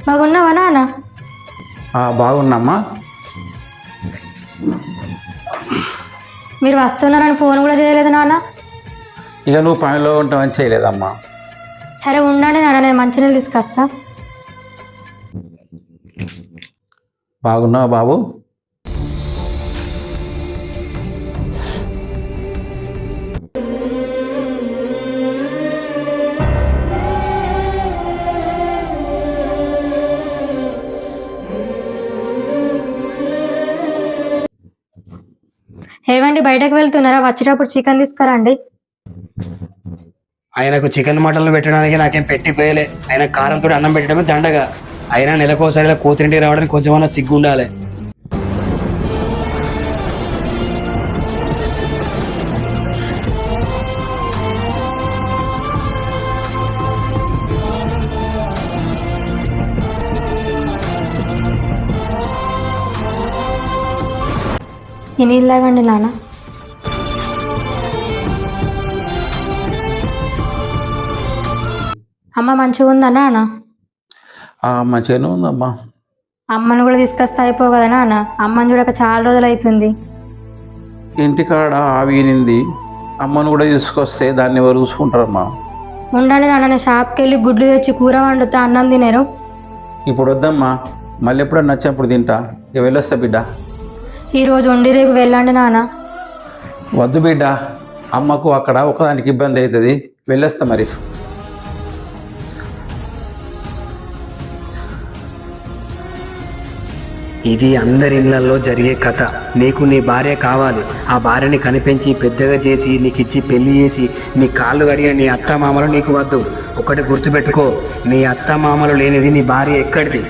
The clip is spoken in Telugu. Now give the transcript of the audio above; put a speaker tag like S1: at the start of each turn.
S1: బాగున్నావా నాన్న?
S2: బాగున్నామ్మా.
S1: మీరు వస్తున్నారని ఫోన్ కూడా చేయలేదు నాన్న.
S2: ఇక నువ్వు పనిలో ఉంటావని చేయలేదమ్మా.
S1: సరే ఉండండి నాన్న, నేను మంచినీళ్ళు తీసుకొస్తా.
S2: బాగున్నావా బాబు?
S1: ఏవండి బయటకు వెళ్తున్నారా? వచ్చేటప్పుడు చికెన్ తీసుకురండి.
S3: ఆయనకు చికెన్ మటన్లు పెట్టడానికి నాకేం పెట్టిపోయలే. ఆయన కారంతో అన్నం పెట్టడమే దండగా. అయినా నెలకోసారి ఇలా కూతురింటికి రావడానికి కొంచెమన్నా సిగ్గు ఉండాలి.
S1: ఈ నీళ్ళు తాగండి నాన్న. అమ్మ మంచిగా ఉందా నాన్న?
S2: మంచిగానే ఉందమ్మా.
S1: అమ్మను కూడా తీసుకొస్తే అయిపో కదా నాన్న. అమ్మని చూడక చాలా రోజులు అవుతుంది.
S2: ఇంటికాడ ఆవినింది, అమ్మను కూడా తీసుకొస్తే దాన్ని ఎవరు చూసుకుంటారమ్మా?
S1: ఉండండి నాన్న, నేను షాప్కి వెళ్ళి గుడ్లు తెచ్చి కూర వండుతా, అన్నం తినేరు.
S2: ఇప్పుడు వద్దమ్మా, మళ్ళీ ఎప్పుడన్నా నచ్చినప్పుడు తింటా. ఇక వెళ్ళొస్తా బిడ్డ.
S1: ఈరోజు వండి రేపు వెళ్ళండి నాన్న.
S2: వద్దు బిడ్డ, అమ్మకు అక్కడ ఒకదానికి ఇబ్బంది అవుతుంది. వెళ్ళొస్తా మరి.
S3: ఇది అందరి ఇళ్లలో జరిగే కథ. నీకు నీ భార్య కావాలి. ఆ భార్యని కనిపించి పెద్దగా చేసి నీకిచ్చి పెళ్లి చేసి నీ కాళ్ళు కడిగిన నీ అత్త మామలు నీకు వద్దు. ఒకటి గుర్తుపెట్టుకో, నీ అత్త మామలు లేనిది నీ భార్య ఎక్కడిది?